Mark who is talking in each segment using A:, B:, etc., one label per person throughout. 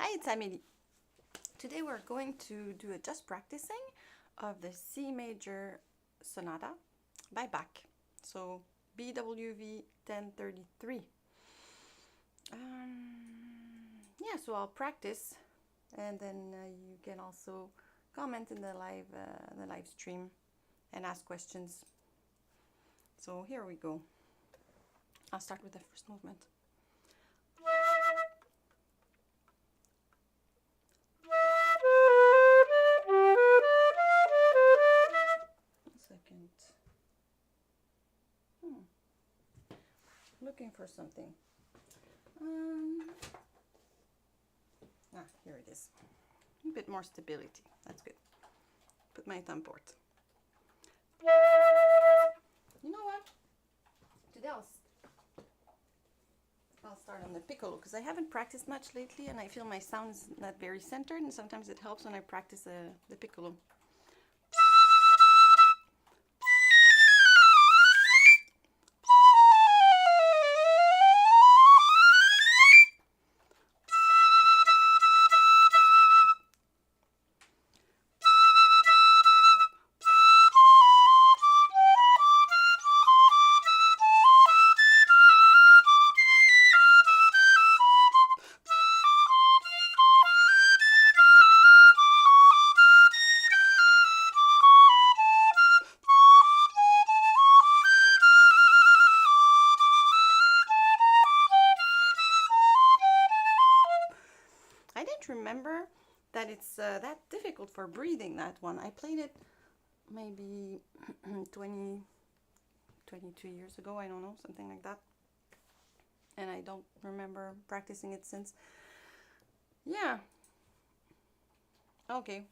A: Hi, it's Amelie. Today we're going to do a just practicing of the C Major Sonata by Bach. So BWV 1033. Yeah, so I'll practice, and then you can also comment in the live stream and ask questions. So here we go. I'll start with the first movement. Second. Looking for something. Here it is. A bit more stability. That's good. Put my thumb port. You know what? Today I'll start on the piccolo because I haven't practiced much lately, and I feel my sound is not very centered, and sometimes it helps when I practice the piccolo. I didn't remember that it's that difficult for breathing, that one. I played it maybe 22 years ago, I don't know, something like that. And I don't remember practicing it since. Yeah. Okay.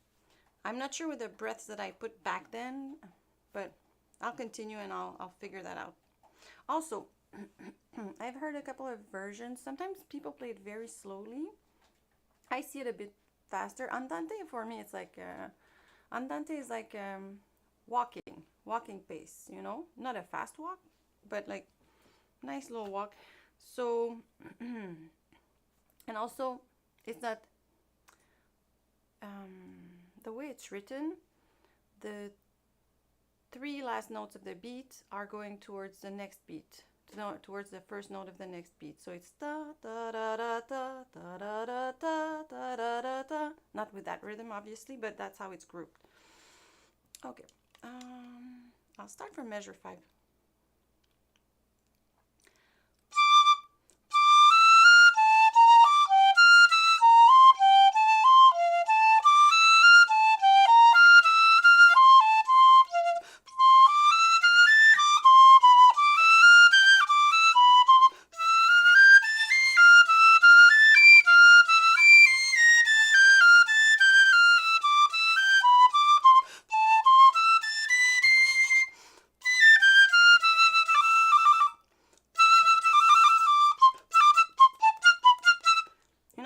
A: I'm not sure with the breaths that I put back then, but I'll continue and I'll figure that out. Also, I've heard a couple of versions. Sometimes people play it very slowly. I see it a bit faster. Andante for me, it's like andante is like walking pace. You know, not a fast walk, but like nice little walk. So, and also, it's not the way it's written. The three last notes of the beat are going towards the next beat. Towards the first note of the next beat. So it's da da da da da da da da da da da da da. Not with that rhythm, obviously, but that's how it's grouped. Okay. I'll start from measure 5.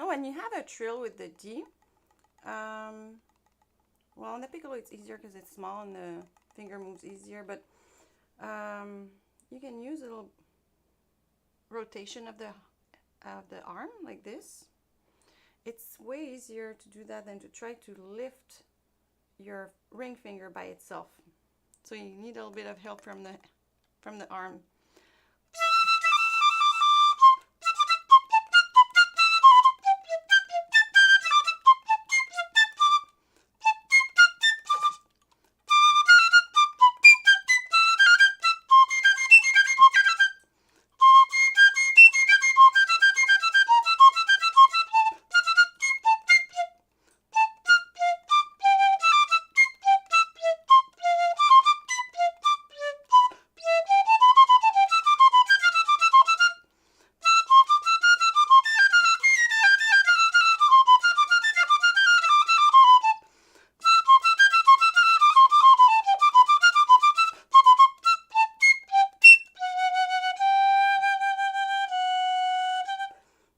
A: When you have a trill with the D, well, on the piccolo it's easier because it's small and the finger moves easier, but you can use a little rotation of the arm like this. It's way easier to do that than to try to lift your ring finger by itself. So you need a little bit of help from the arm.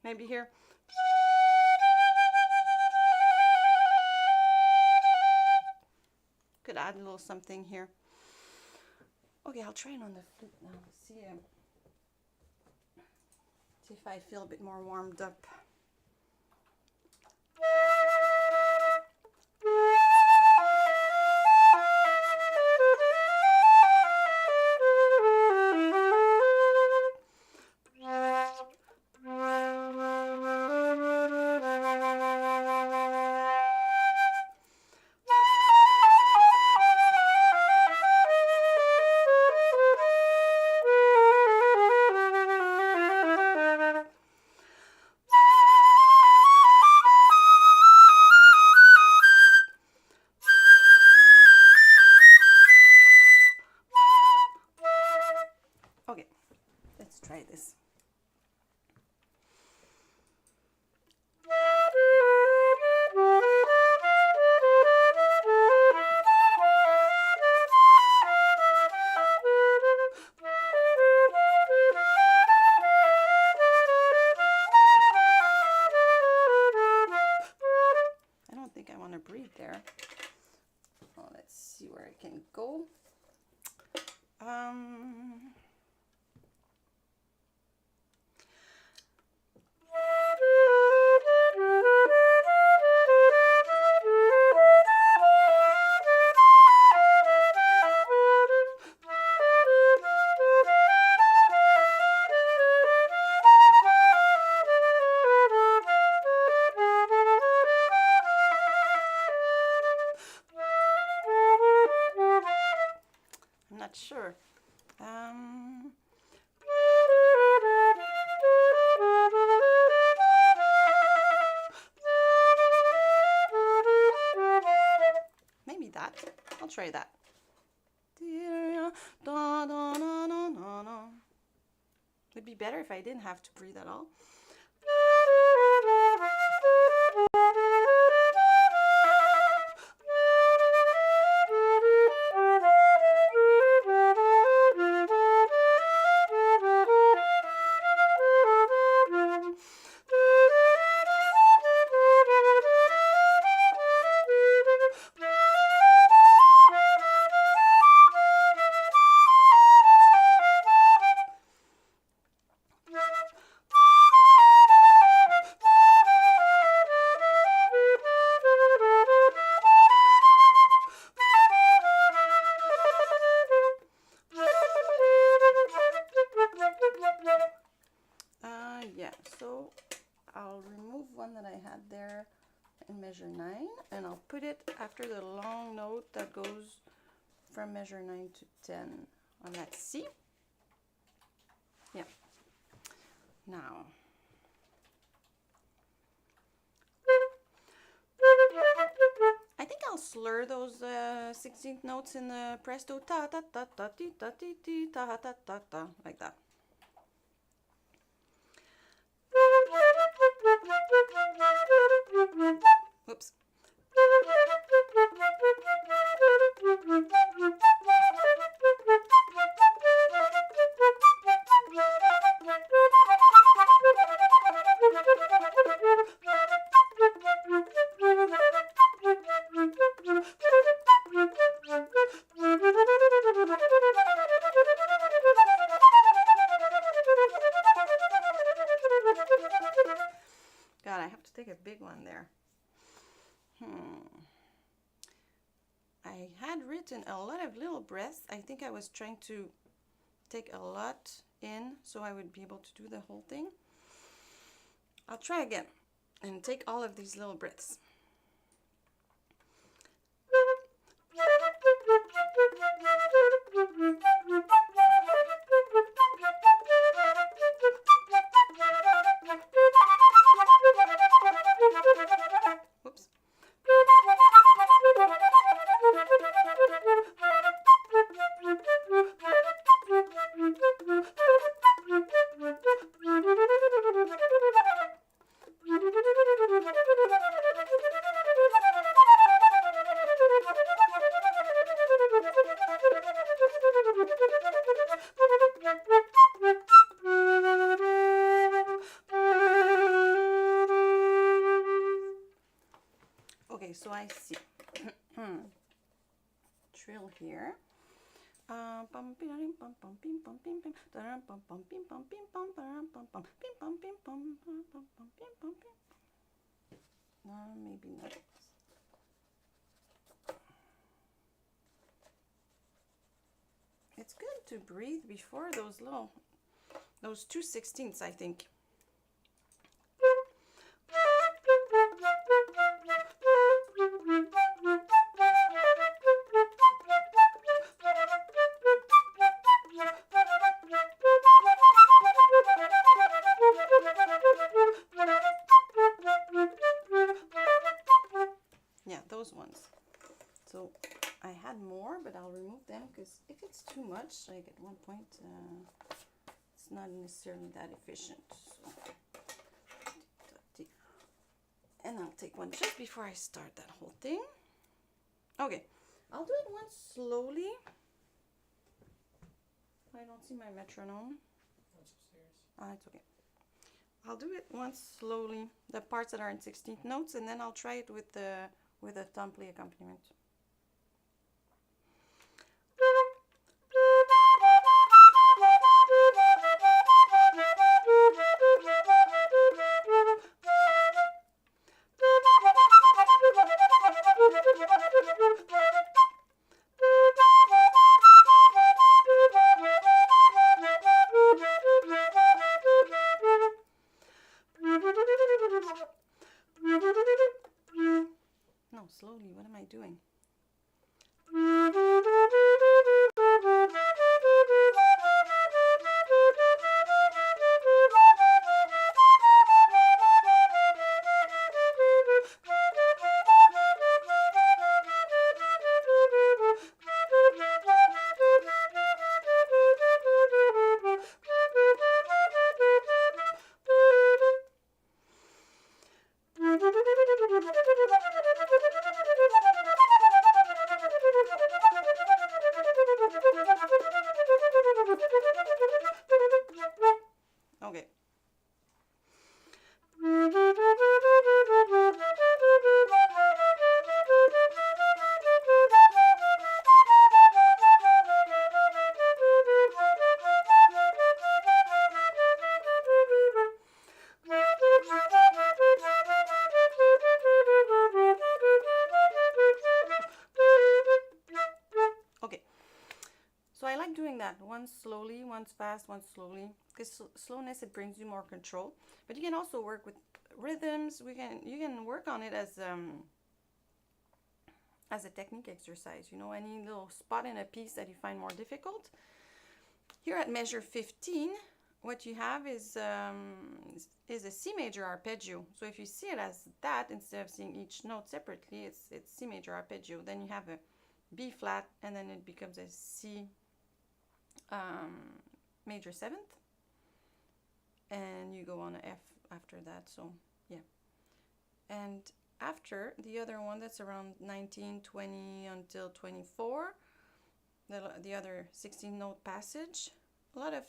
A: Maybe here. Could add a little something here. Okay, I'll try it on the flute now. See if I feel a bit more warmed up. Let's try this. I don't think I want to breathe there. Oh, let's see where I can go. I'm not sure. Maybe that. I'll try that. It'd be better if I didn't have to breathe at all. Yeah, so I'll remove one that I had there in measure 9, and I'll put it after the long note that goes from measure 9 to 10 on that C. Yeah. Now, I think I'll slur those 16th notes in the presto, ta ta ta ta ti ta ti ti ta ta ta ta, like that. Whoops. God, I have to take a big one there. I had written a lot of little breaths. I think I was trying to take a lot in so I would be able to do the whole thing. I'll try again and take all of these little breaths. Whoops. Okay, so I see trill here. Maybe not. It's good to breathe before those 2/16ths, I think. Yeah, those ones. So I had more, but I'll remove them because if it's too much, like at one point, it's not necessarily that efficient. So. And I'll take one just before I start that whole thing. Okay, I'll do it once slowly. I don't see my metronome.
B: It's upstairs.
A: Ah, it's okay. I'll do it once slowly, the parts that are in 16th notes, and then I'll try it with a thumb play accompaniment. No, slowly, what am I doing? Okay. Okay. So I like doing that, once slowly, once fast, once slowly, because slowness, it brings you more control. But you can also work with rhythms. You can work on it as a technique exercise. You know, any little spot in a piece that you find more difficult. Here at measure 15, what you have is a C major arpeggio. So if you see it as that, instead of seeing each note separately, it's C major arpeggio. Then you have a B flat, and then it becomes a C major 7th, and you go on a F after that. So yeah, and after the other one, that's around 19, 20 until 24, the other 16 note passage, a lot of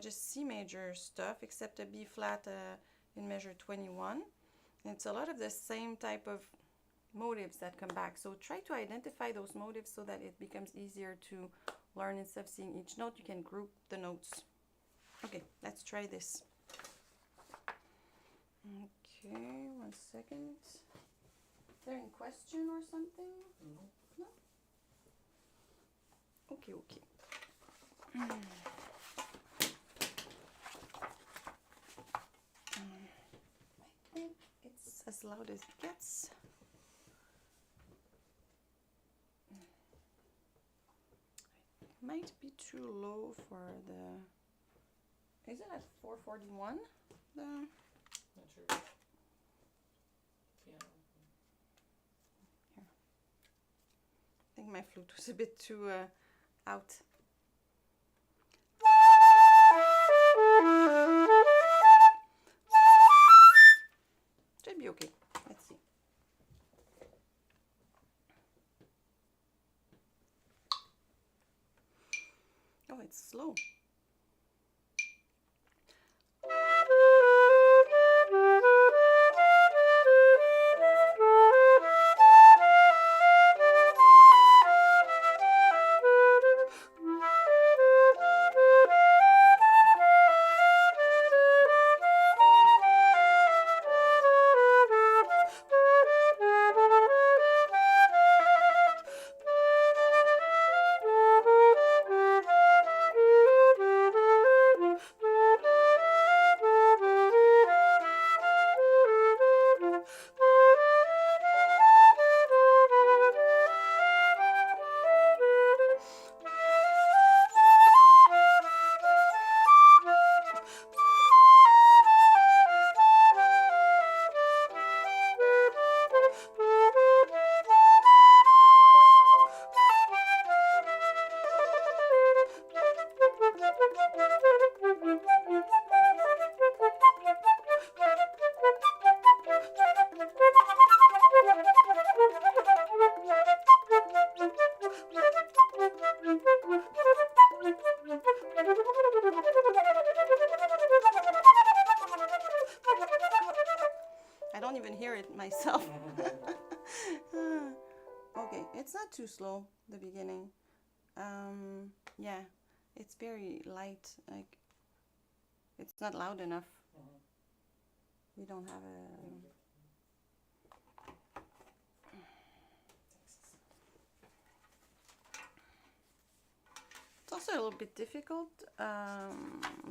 A: just C major stuff, except a B flat in measure 21. And it's a lot of the same type of motives that come back. So try to identify those motives so that it becomes easier to learn. Instead of seeing each note, you can group the notes. Okay, let's try this. Okay, 1 second. They're in question or something? No? Okay, okay. I think it's as loud as it gets. It might be too low for the... Is it at 441?
B: Not sure. Piano.
A: Here. I think my flute was a bit too out. Should be okay. Let's see. Oh, it's slow. hear it myself. Okay, it's not too slow, the beginning. Yeah, it's very light, like it's not loud enough. We don't have a... It's also a little bit difficult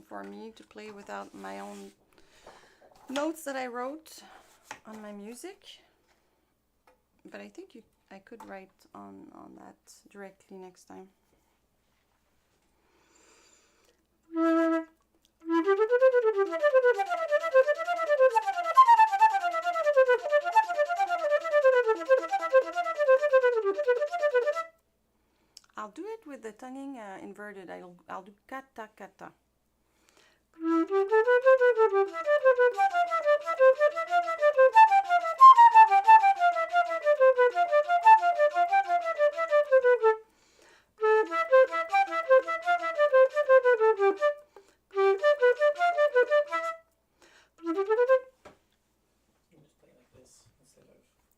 A: for me to play without my own notes that I wrote on my music. But I think I could write on that directly next time. I'll do it with the tonguing inverted. I'll do kata kata.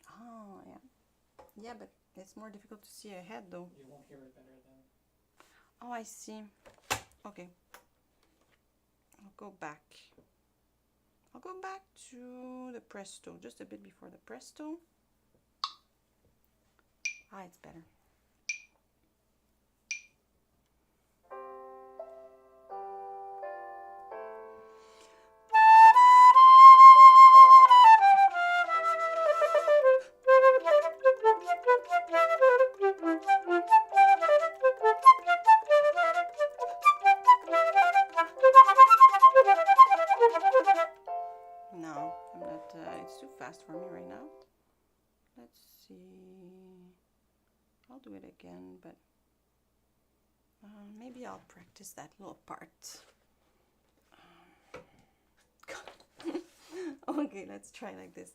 A: Oh, yeah. Yeah, but it's more difficult to see ahead, though.
B: You won't hear it better then.
A: Oh, I see. Okay. I'll go back. I'll go back to the presto, just a bit before the presto. Ah, it's better. No, I'm not, it's too fast for me right now. Let's see. I'll do it again, but maybe I'll practice that little part. Okay, let's try like this.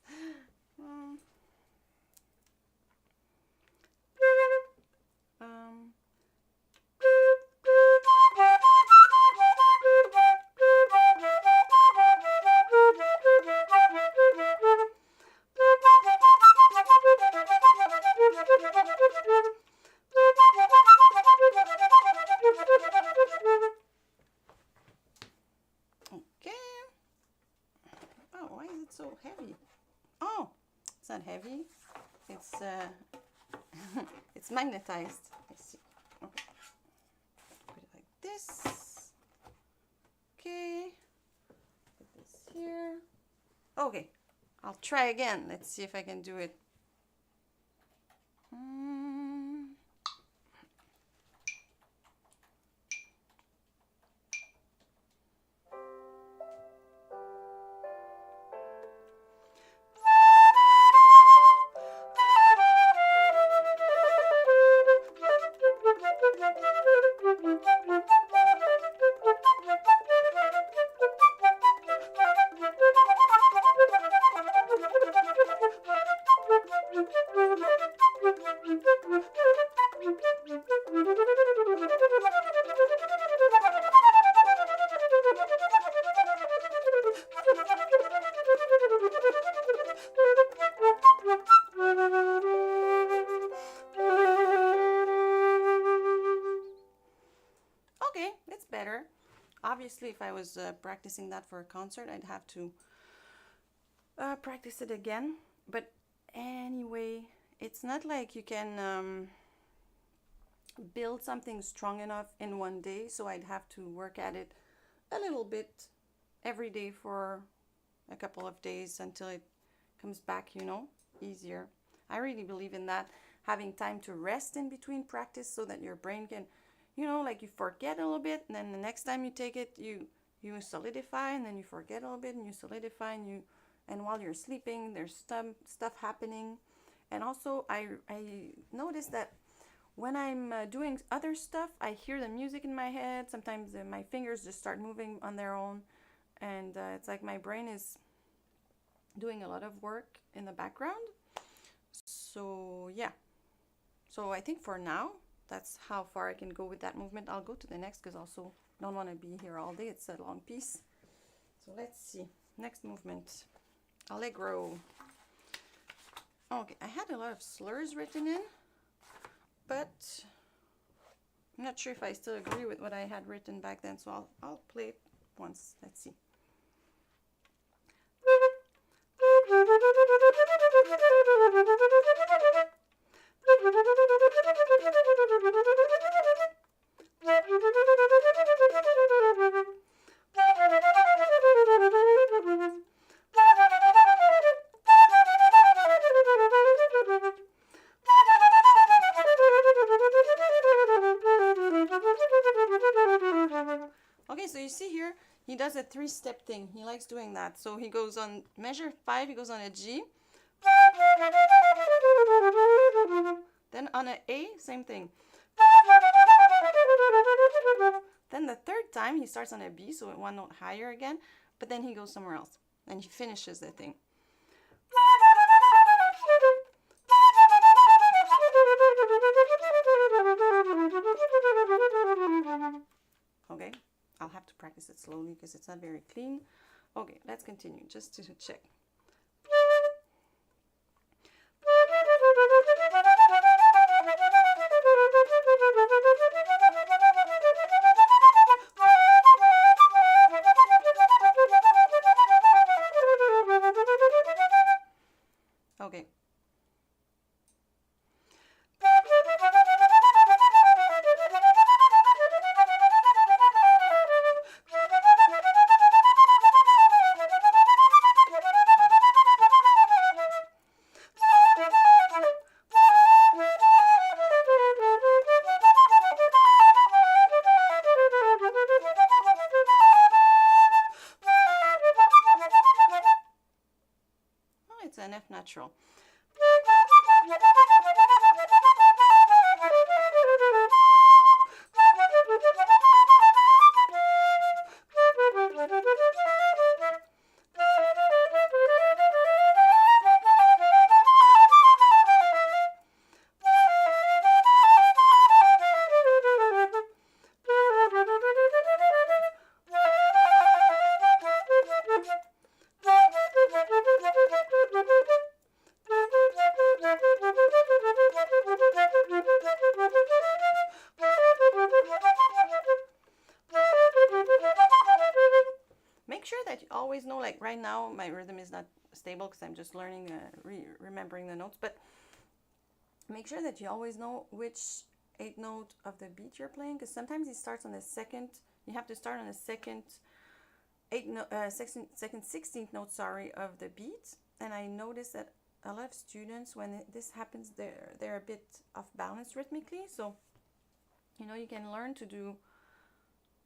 A: So heavy. Oh, it's not heavy. It's it's magnetized. I see. Okay. Put it like this. Okay. Put this here. Okay. I'll try again. Let's see if I can do it. Okay, it's better. Obviously, if I was practicing that for a concert, I'd have to practice it again. But anyway, it's not like you can build something strong enough in one day, so I'd have to work at it a little bit every day for a couple of days until it comes back, you know, easier. I really believe in that, having time to rest in between practice so that your brain can, you know, like you forget a little bit, and then the next time you take it, you solidify, and then you forget a little bit, and you solidify, and while you're sleeping, there's stuff happening. And also, I noticed that when I'm doing other stuff, I hear the music in my head. Sometimes my fingers just start moving on their own, and it's like my brain is doing a lot of work in the background. So yeah, so I think for now that's how far I can go with that movement. I'll go to the next because also don't want to be here all day. It's a long piece. So let's see. Next movement, Allegro. Okay, I had a lot of slurs written in, but I'm not sure if I still agree with what I had written back then, so I'll play it once. Let's see. Okay, so you see here, he does a 3-step thing. He likes doing that. So he goes on measure 5, he goes on a G. Then on an A, same thing. Then the third time, he starts on a B, so one note higher again, but then he goes somewhere else, and he finishes the thing. Okay, I'll have to practice it slowly because it's not very clean. Okay, let's continue, just to check. Okay. Oh, it's an F natural. Make sure that you always know, like right now my rhythm is not stable because I'm just learning, remembering the notes, but make sure that you always know which 8th note of the beat you're playing, because sometimes it starts on the second, you have to start on the second 16th note, sorry, of the beat. And I noticed that a lot of students, when this happens, they're a bit off balance rhythmically. So, you know, you can learn to do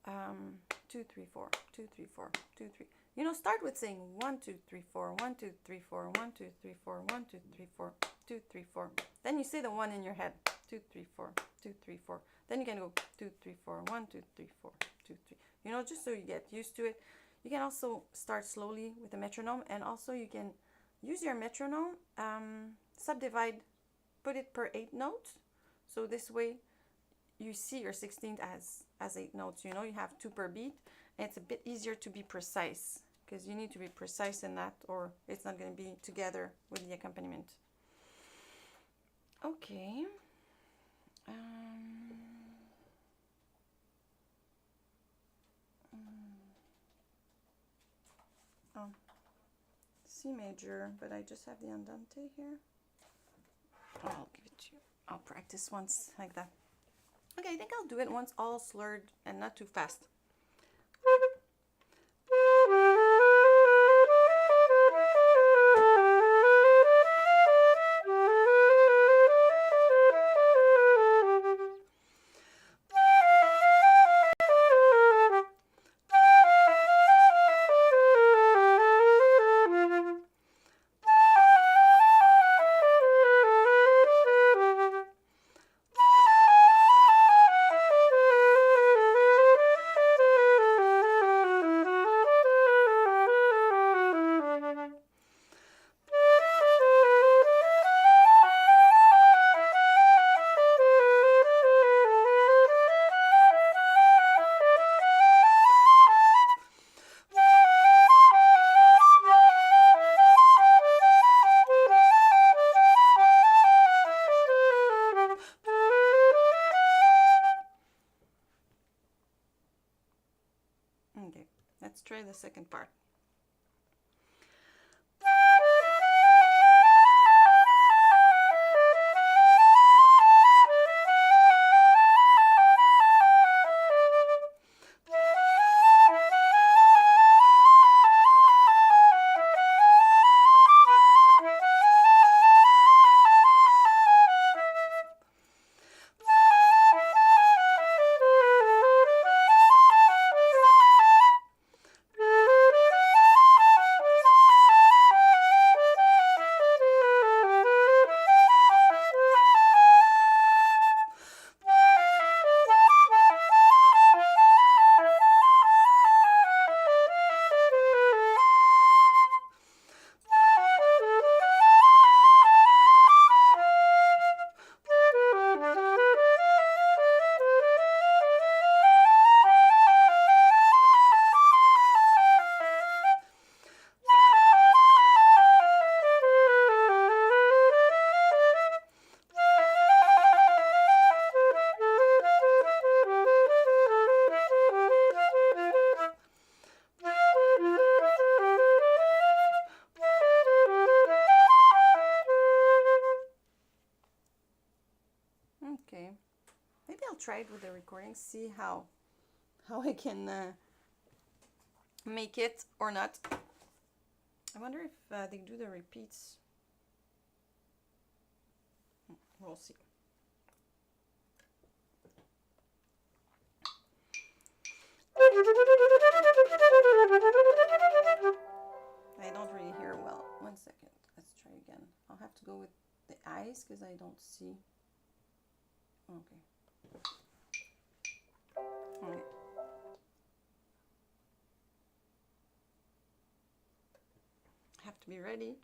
A: 2 3 4 2 3 4 2 3. You know, start with saying 1 2 3 4 1 2 3 4 1 2 3 4 1 2 3 4 2 3 4. Then you say the 1 in your head. 2 3 4 2 3 4. Then you can go 2 3 4 1 2 3 4 2 3. You know, just so you get used to it. You can also start slowly with the metronome, and also you can use your metronome, subdivide, put it per 8 notes. So this way you see your 16th as 8 notes. You know, you have 2 per beat, and it's a bit easier to be precise, because you need to be precise in that, or it's not going to be together with the accompaniment. Okay. Oh, C major, but I just have the andante here. Oh, I'll give it to you. I'll practice once like that. Okay, I think I'll do it once all slurred and not too fast. Okay, let's try the second part. Okay, maybe I'll try it with the recording, see how I can make it or not. I wonder if they do the repeats. We'll see. I don't really hear well. 1 second. Let's try again. I'll have to go with the eyes because I don't see. Okay. All right. Have to be ready.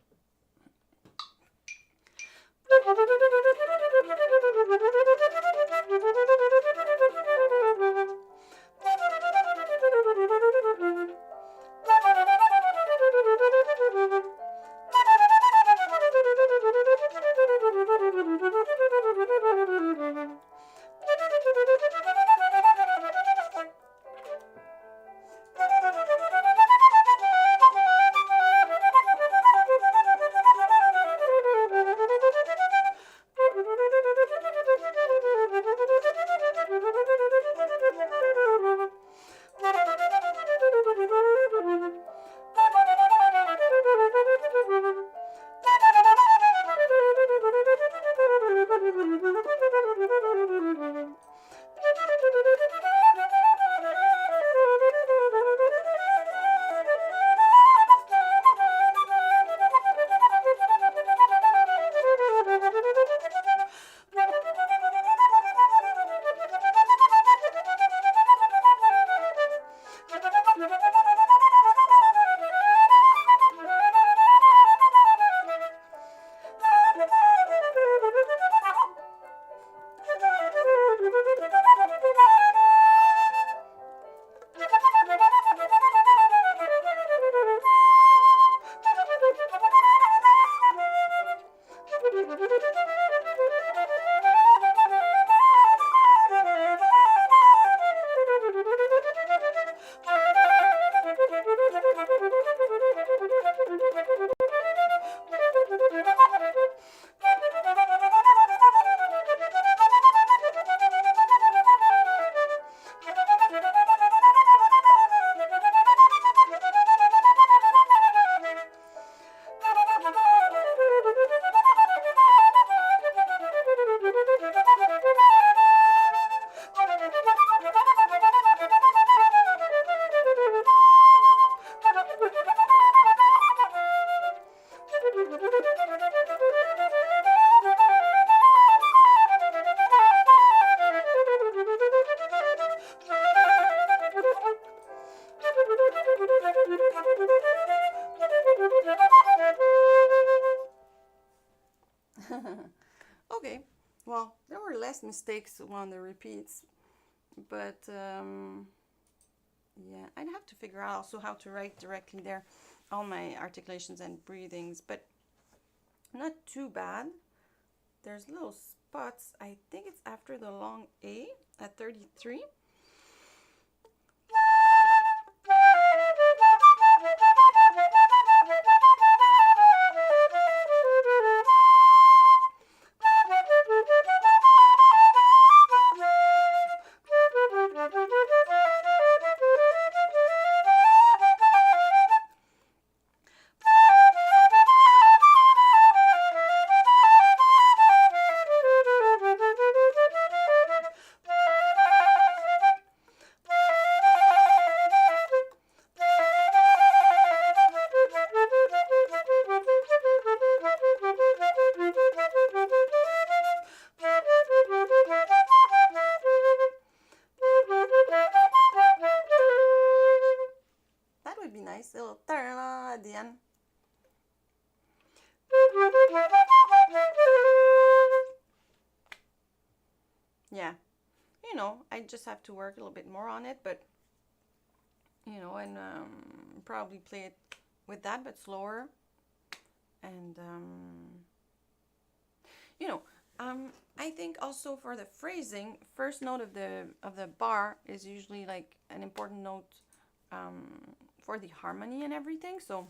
A: Okay, well, there were less mistakes on the repeats, but yeah, I'd have to figure out also how to write directly there all my articulations and breathings, but not too bad. There's little spots. I think it's after the long A at 33. would be nice. A little ta at the end. Yeah, you know, I just have to work a little bit more on it, but you know, and probably play it with that, but slower. And you know, I think also for the phrasing, first note of the bar is usually like an important note for the harmony and everything. So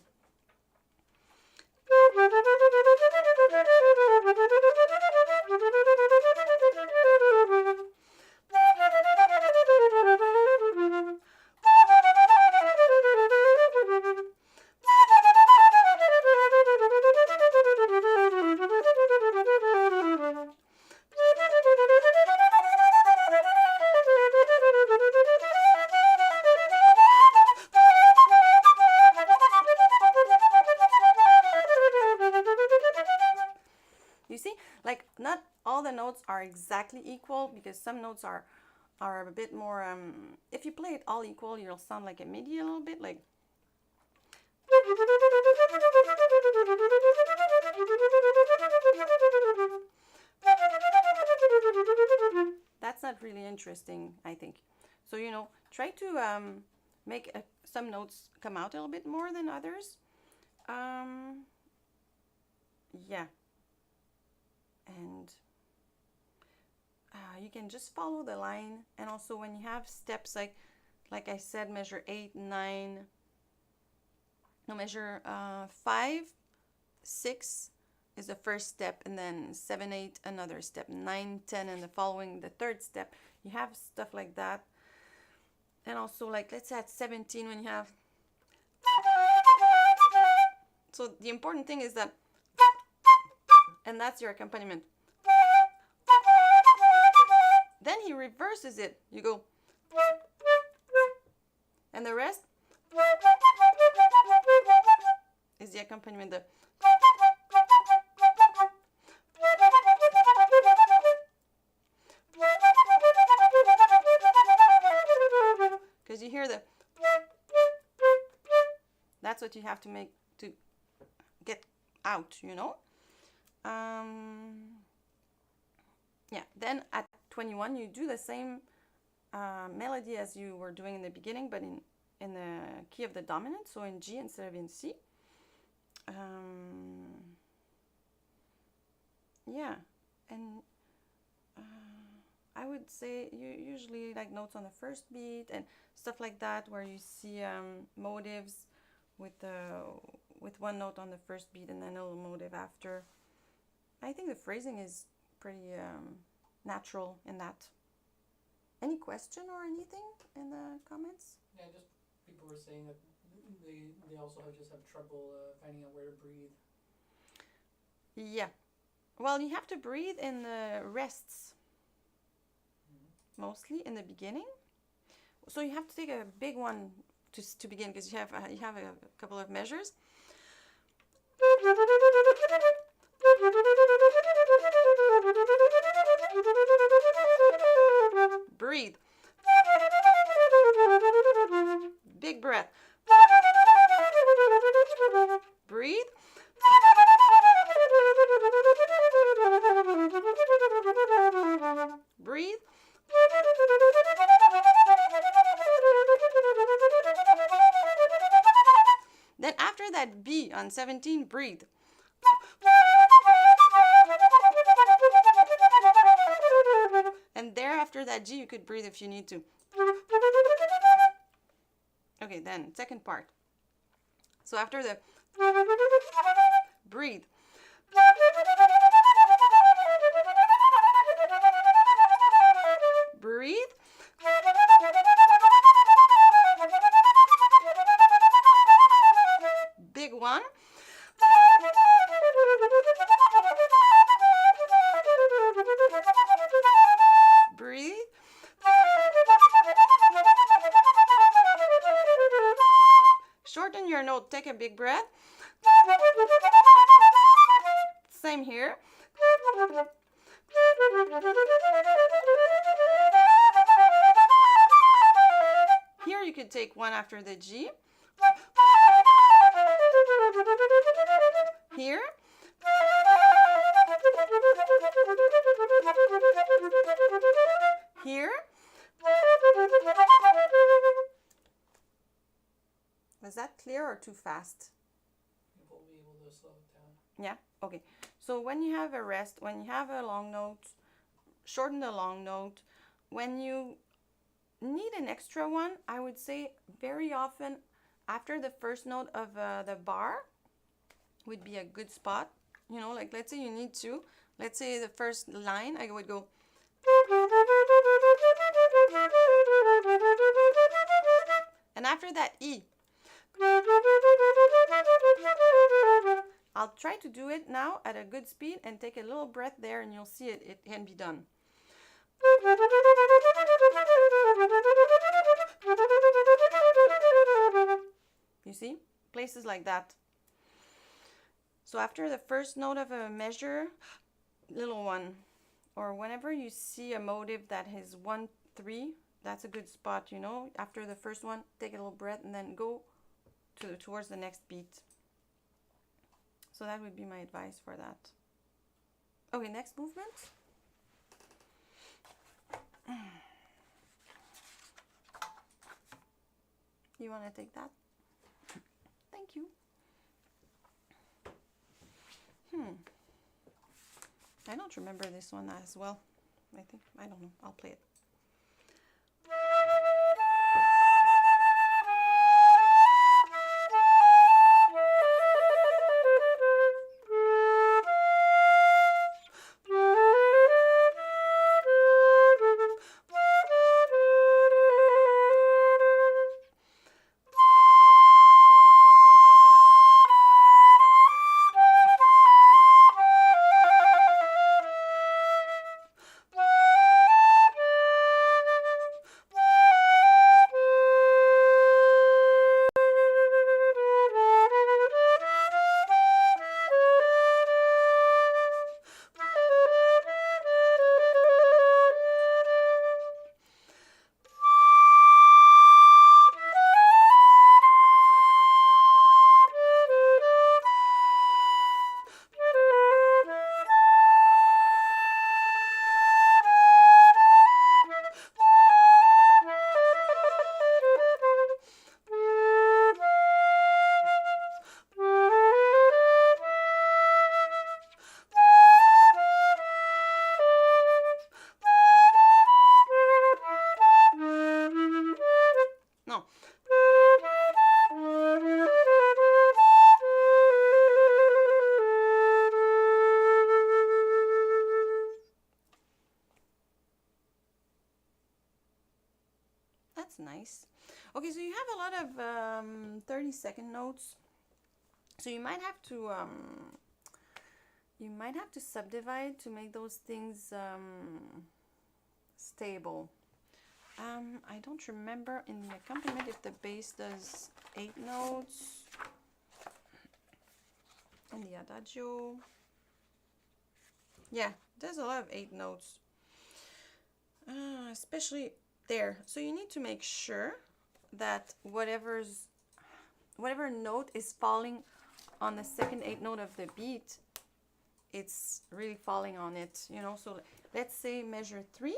A: you see, like not all the notes are exactly equal because some notes are a bit more, if you play it all equal, you'll sound like Amelie a little bit, like. That's not really interesting, I think. So, you know, try to make some notes come out a little bit more than others. Yeah. And you can just follow the line. And also when you have steps like I said, measure 8, 9, no, measure 5, 6 is the first step, and then 7, 8 another step, 9, 10 and the following the third step. You have stuff like that. And also, like, let's say at 17 when you have, so the important thing is that, and that's your accompaniment. Then he reverses it. You go, and the rest is the accompaniment. The because you hear the, that's what you have to make to get out, you know. Yeah, then at 21 you do the same melody as you were doing in the beginning, but in the key of the dominant, so in G instead of in C. Yeah, and I would say you usually like notes on the first beat and stuff like that, where you see motives with one note on the first beat and then a little motive after. I think the phrasing is pretty natural in that. Any question or anything in the comments?
B: Yeah, just people were saying that they also just have trouble finding out where to breathe.
A: Yeah. Well, you have to breathe in the rests, mostly in the beginning. So you have to take a big one to begin, because you have a couple of measures. Breathe. Big breath. Breathe. Breathe. Then after that B on 17, breathe. And there after that G, you could breathe if you need to. Okay, then second part. So after the breathe. Breathe. Big one. Breathe. Shorten your note, take a big breath. Same here. Here you could take one after the G. Here. Here. Was that clear or too fast?
B: We'll be able to slow it down.
A: Yeah, okay. So when you have a rest, when you have a long note, shorten the long note. When you need an extra one, I would say very often after the first note of the bar would be a good spot. You know, like let's say you need to. Let's say the first line, I would go. And after that E, I'll try to do it now at a good speed and take a little breath there and you'll see it can be done. You see? Places like that. So after the first note of a measure, little one, or whenever you see a motive that is 1-3, that's a good spot, you know. After the first one, take a little breath and then go towards the next beat. So that would be my advice for that. Okay, next movement. You want to take that? Thank you. I don't remember this one as well. I don't know. I'll play it. No. That's nice. Okay, so you have a lot of 30-second notes. So you might have to subdivide to make those things stable. I don't remember in the accompaniment if the bass does 8 notes. And the adagio. Yeah, there's a lot of 8 notes. Especially there. So you need to make sure that whatever note is falling on the second 8 note of the beat, it's really falling on it, you know. So let's say measure 3,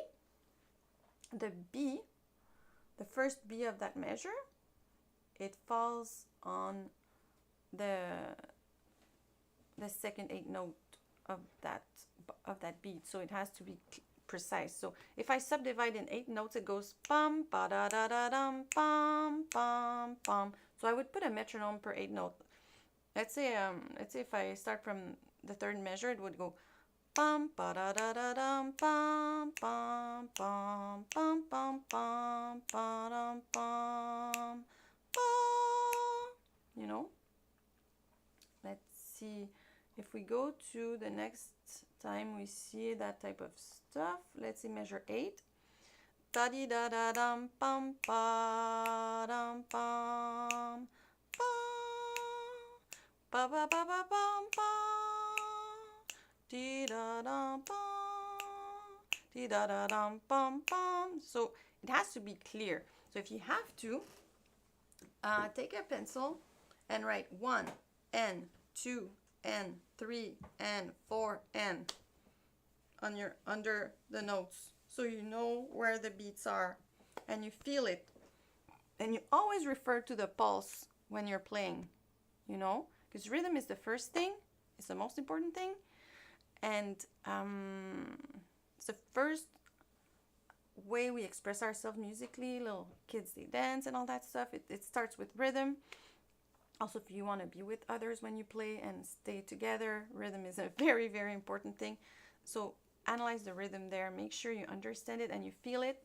A: the B, the first B of that measure, it falls on the second 8 note of that beat, so it has to be precise. So if I subdivide in 8 notes, it goes bum ba da da da dum bum bum bum. So I would put a metronome per 8 note. Let's say if I start from the third measure, it would go bum ba da da da dum bum bum bum bum bum bum ba dum bum bum. You know. Let's see if we go to the next time we see that type of stuff. Let's see measure 8. Da di da da dum bum ba dum bum ba ba ba ba bum bum di da dum bum bum. So it has to be clear. So if you have to, Take a pencil and write 1 and 2 and 3 and 4 and on your under the notes, so you know where the beats are and you feel it. And you always refer to the pulse when you're playing, you know, because rhythm is the first thing, it's the most important thing, and it's the first way we express ourselves musically. Little kids, they dance and all that stuff. It starts with rhythm. Also, if you want to be with others when you play and stay together, rhythm is a very, very important thing. So analyze the rhythm there, make sure you understand it and you feel it.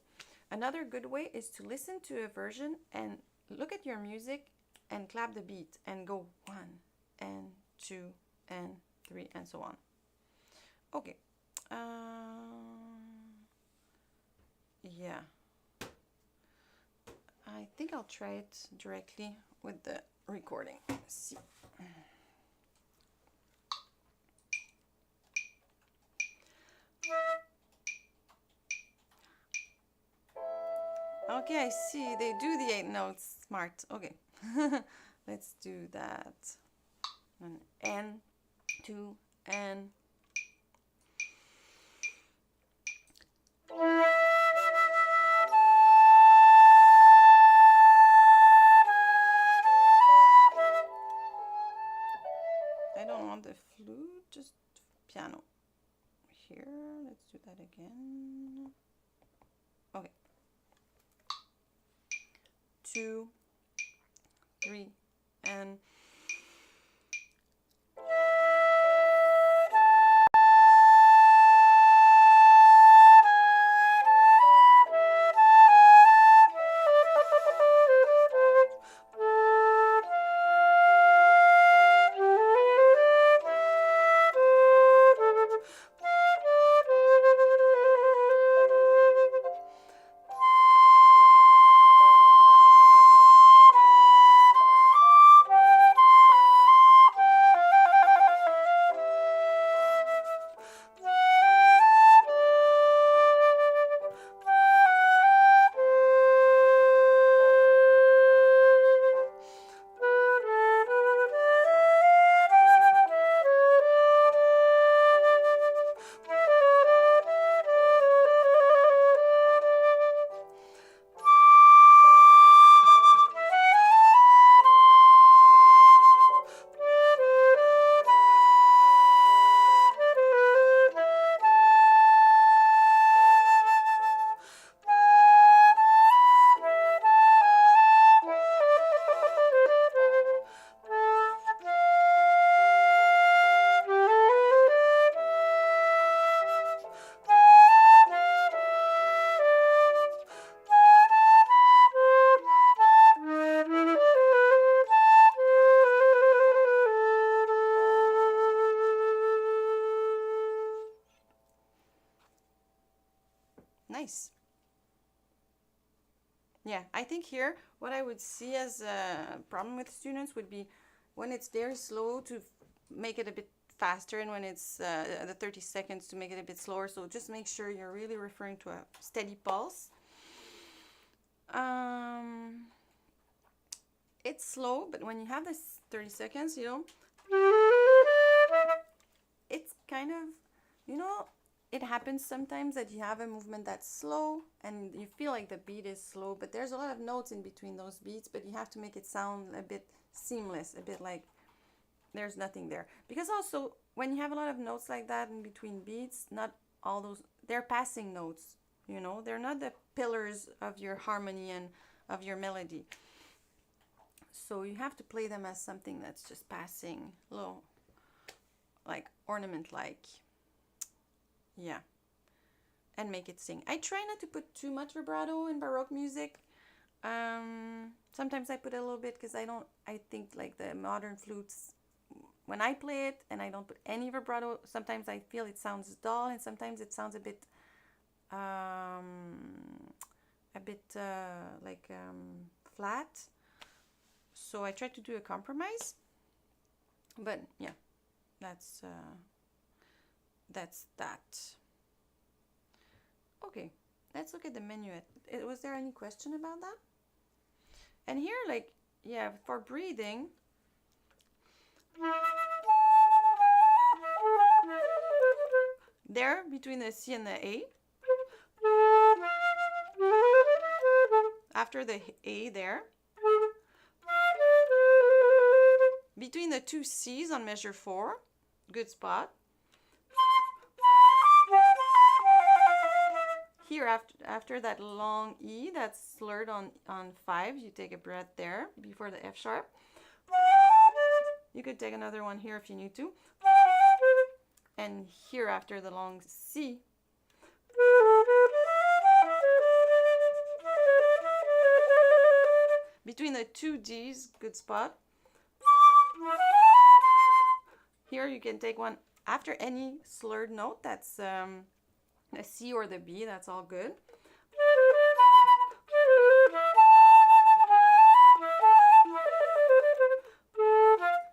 A: Another good way is to listen to a version and look at your music and clap the beat and go 1 and 2 and 3 and so on. Okay. Yeah. I think I'll try it directly with the recording. Let's see. Okay, I see. They do the 8 notes. Smart. Okay. Let's do that. An N, 2, and I don't want the flute, just piano. Here, let's do that again. Okay. 2, 3, and nice. Yeah, I think here what I would see as a problem with students would be when it's very slow to make it a bit faster, and when it's the 30 seconds to make it a bit slower. So just make sure you're really referring to a steady pulse. It's slow, but when you have this 30 seconds, you know, it's kind of, you know, it happens sometimes that you have a movement that's slow and you feel like the beat is slow, but there's a lot of notes in between those beats, but you have to make it sound a bit seamless, a bit like there's nothing there. Because also, when you have a lot of notes like that in between beats, not all those, they're passing notes, you know, they're not the pillars of your harmony and of your melody. So you have to play them as something that's just passing, little, like ornament-like. Yeah, and make it sing. I try not to put too much vibrato in Baroque music. Sometimes I put a little bit because I think like the modern flutes, when I play it and I don't put any vibrato, sometimes I feel it sounds dull, and sometimes it sounds a bit flat. So I try to do a compromise. But yeah, that's that. Okay, let's look at the minuet. Was there any question about that? And here, like, yeah, for breathing, there between the C and the A, after the A there, between the two C's on measure 4, good spot. Here, after that long E that's slurred on 5, you take a breath there before the F sharp. You could take another one here if you need to. And here after the long C. Between the two D's, good spot. Here you can take one after any slurred note, that's a C or the B, that's all good.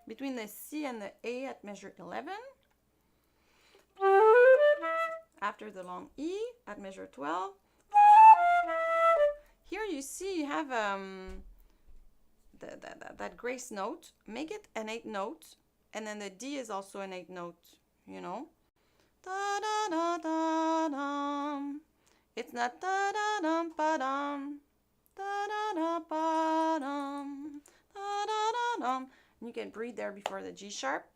A: Between the C and the A at measure 11. After the long E at measure 12. Here you see you have that grace note. Make it an 8th note, and then the D is also an 8th note, you know. Da da da da dum. It's not da da dum ba dum. Da da da ba dum. Da da da dum. And you can breathe there before the G sharp.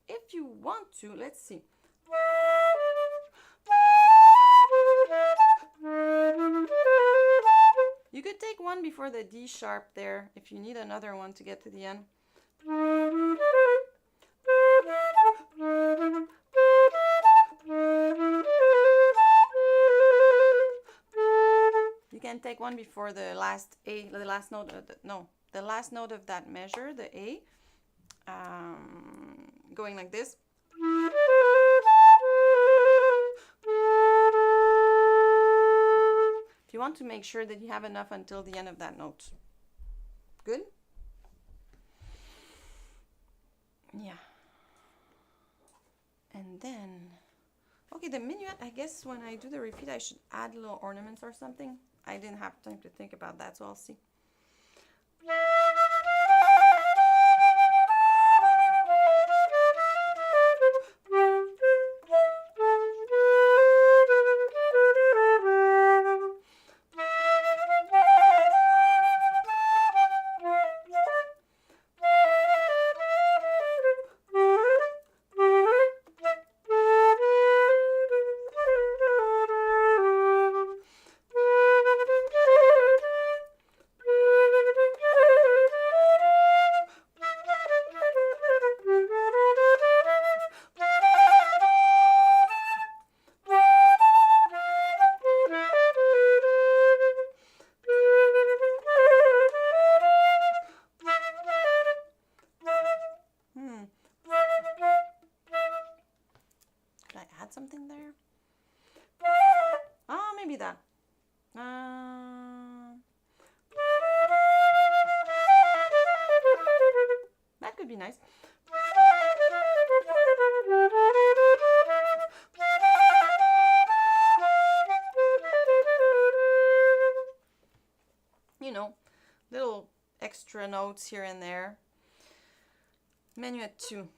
A: If you want to, let's see. You could take one before the D sharp there if you need another one to get to the end. You can take one before the last A, the last note of the last note of that measure, the A, going like this. If you want to make sure that you have enough until the end of that note. Good? Yeah. And then, okay, the minuet, I guess when I do the repeat, I should add little ornaments or something. I didn't have time to think about that, so I'll see. Something there? Oh, maybe that. That could be nice. You know, little extra notes here and there. Minuet 2.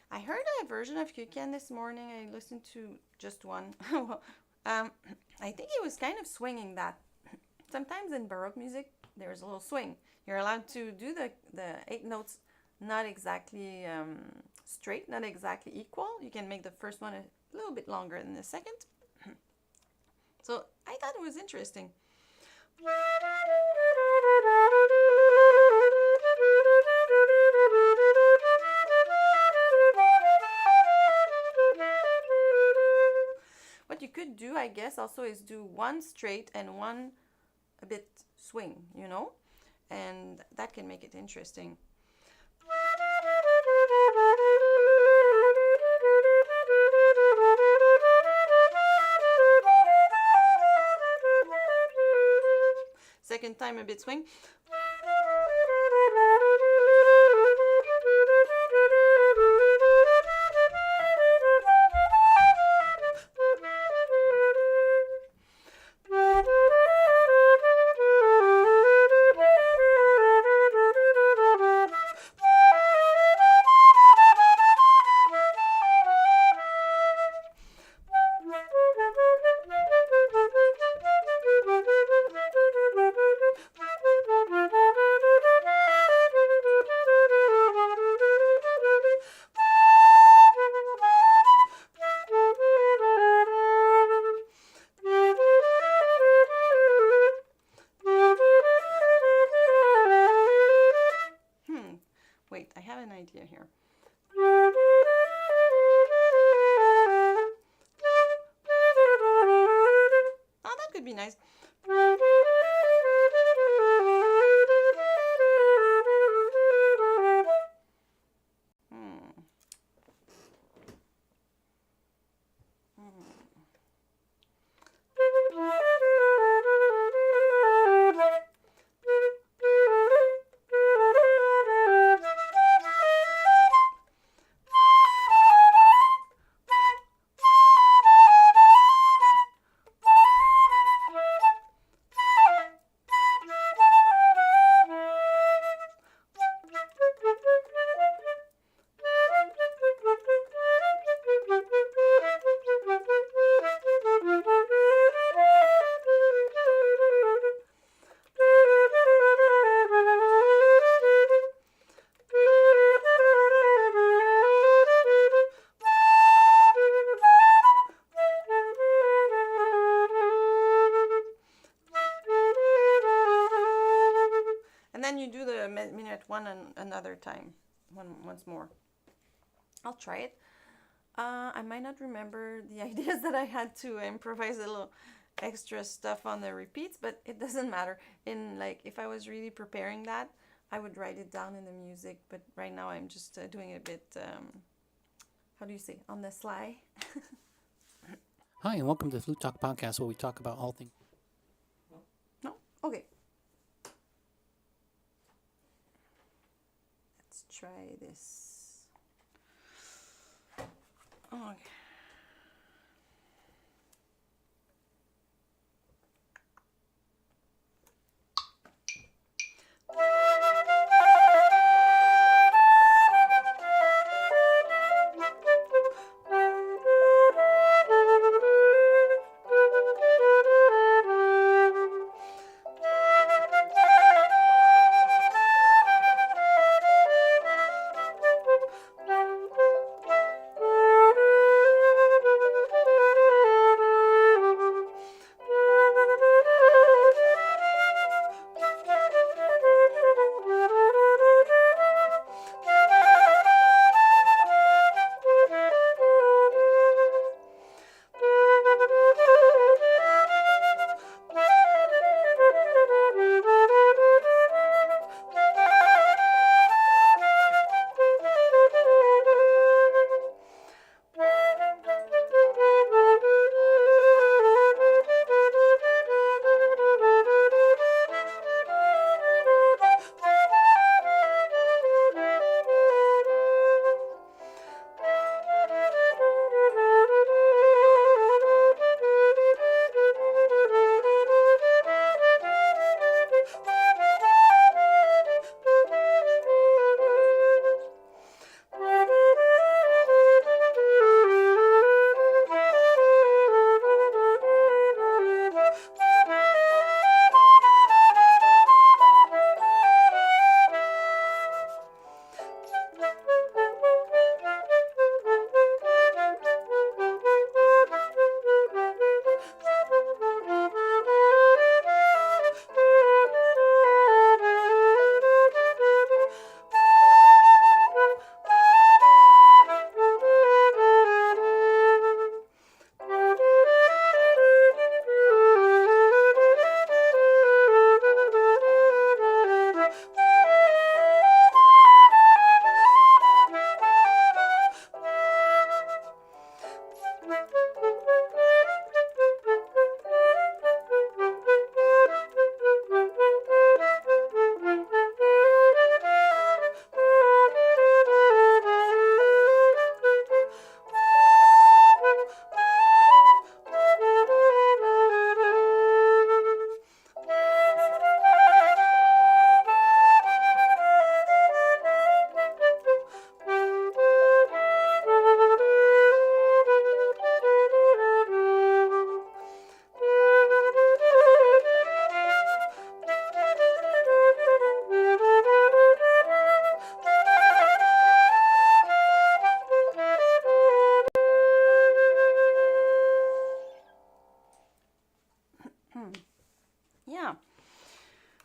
A: I heard a version of Kukan this morning. I listened to just one. I think he was kind of swinging that. Sometimes in Baroque music, there's a little swing. You're allowed to do the 8 notes not exactly straight, not exactly equal. You can make the first one a little bit longer than the second. So I thought it was interesting. What you could do, I guess, also is do one straight and one a bit swing, you know, and that can make it interesting. Second time a bit swing. Wait, I have an idea here. Oh, that could be nice. And then you do the minute one another time, once more. I'll try it. I might not remember the ideas that I had to improvise a little extra stuff on the repeats, but it doesn't matter. Like if I was really preparing that, I would write it down in the music. But right now I'm just doing it a bit. How do you say, on the sly?
C: Hi, and welcome to the Flute Talk Podcast, where we talk about all things.
A: No? Okay. Let's try this. Okay.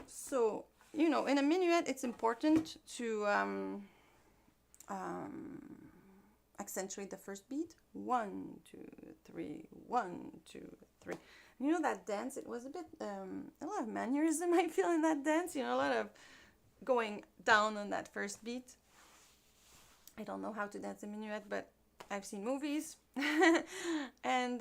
A: So, in a minuet, it's important to accentuate the first beat. 1, 2, 3, 1, 2, 3. You know that dance, it was a bit, a lot of mannerism I feel in that dance, you know, a lot of going down on that first beat. I don't know how to dance a minuet, but I've seen movies. And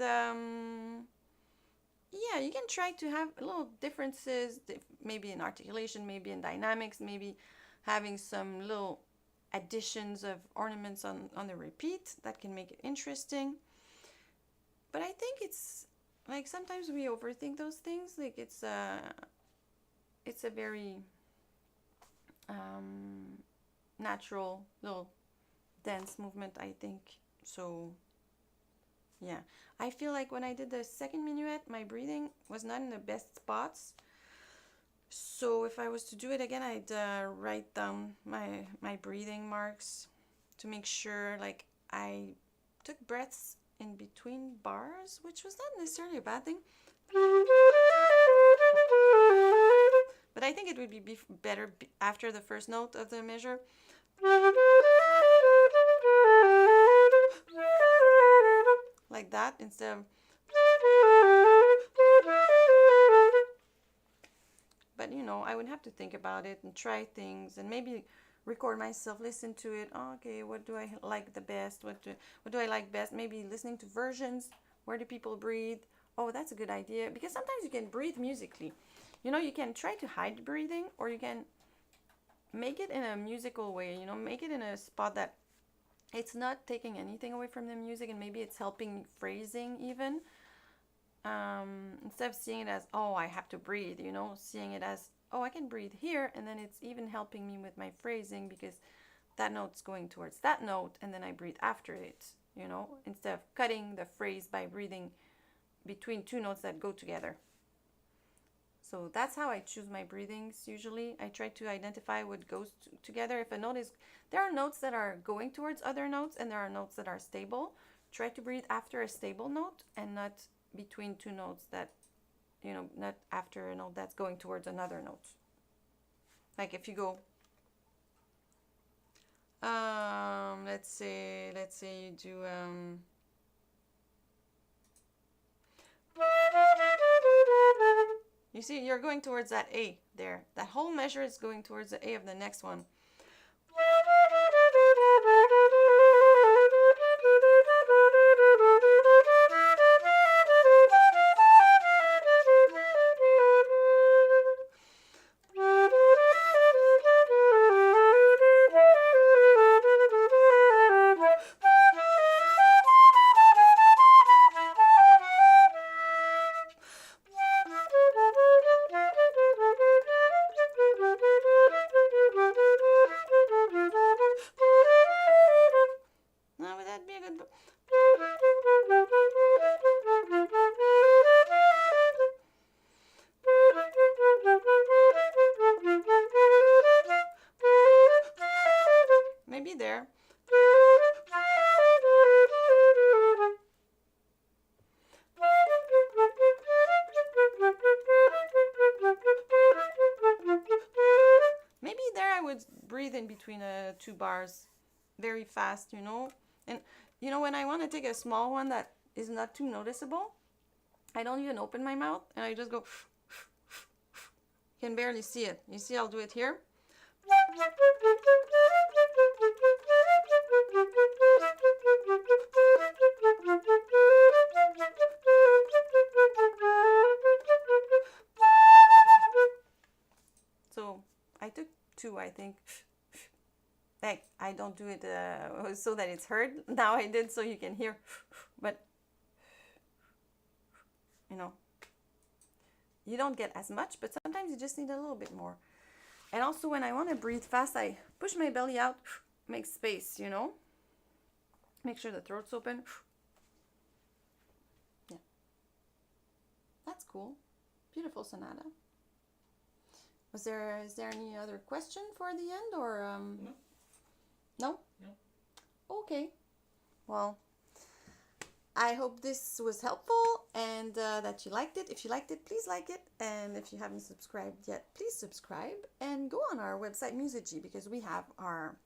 A: yeah, you can try to have little differences, maybe in articulation, maybe in dynamics, maybe having some little additions of ornaments on the repeat that can make it interesting. But I think it's like sometimes we overthink those things. Like it's a very natural little dance movement, I think. So yeah, I feel like when I did the second minuet, my breathing was not in the best spots. So if I was to do it again, I'd write down my breathing marks to make sure like I took breaths in between bars, which was not necessarily a bad thing. But I think it would be better after the first note of the measure. Like that instead of. But you know, I would have to think about it and try things and maybe record myself, listen to it. Oh, okay, what do I like the best? What do I like best? Maybe listening to versions. Where do people breathe? Oh, that's a good idea, because sometimes you can breathe musically. You know, you can try to hide breathing, or you can make it in a musical way. You know, make it in a spot that it's not taking anything away from the music, and maybe it's helping phrasing even. Instead of seeing it as, oh, I have to breathe, you know, seeing it as, oh, I can breathe here, and then it's even helping me with my phrasing because that note's going towards that note, and then I breathe after it, you know, instead of cutting the phrase by breathing between two notes that go together. So that's how I choose my breathings usually. I try to identify what goes together. If a note is, there are notes that are going towards other notes, and there are notes that are stable. Try to breathe after a stable note and not between two notes that, you know, not after a note that's going towards another note. Like if you go, let's say you do, you see, you're going towards that A there. That whole measure is going towards the A of the next one. Maybe there. Maybe there I would breathe in between two bars very fast, you know. And you know, when I want to take a small one that is not too noticeable, I don't even open my mouth, and I just go. You can barely see it. You see, I'll do it here. So I took two, I think. Like, I don't do it so that it's heard. Now I did so you can hear. But, you know, you don't get as much, but sometimes you just need a little bit more. And also when I want to breathe fast, I push my belly out, make space, you know. Make sure the throat's open. Yeah. That's cool. Beautiful sonata. Is there any other question for the end, or
B: No.
A: No?
B: No.
A: Okay. Well, I hope this was helpful and that you liked it. If you liked it, please like it. And if you haven't subscribed yet, please subscribe. And go on our website, Music.gy, because we have our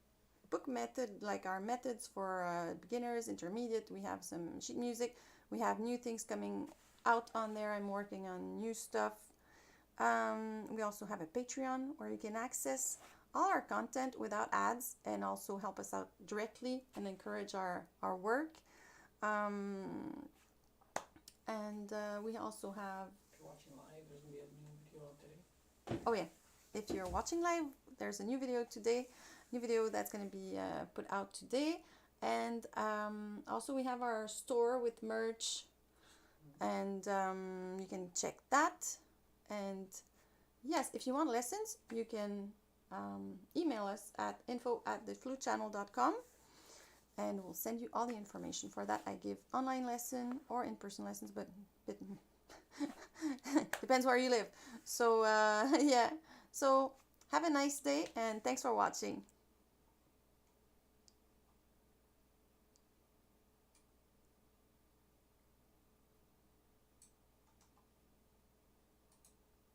A: book method, like our methods for beginners, intermediate. We have some sheet music. We have new things coming out on there. I'm working on new stuff. We also have a Patreon where you can access all our content without ads and also help us out directly and encourage our work. We also have...
B: If you're watching live, there's going to be a new video out today.
A: Oh yeah, if you're watching live, there's a new video today. New video that's going to be put out today. And also we have our store with merch. And you can check that. And yes, if you want lessons, you can email us at info@theflutechannel.com, and we'll send you all the information for that. I give online lesson or in-person lessons, but it depends where you live. So yeah, so have a nice day and thanks for watching.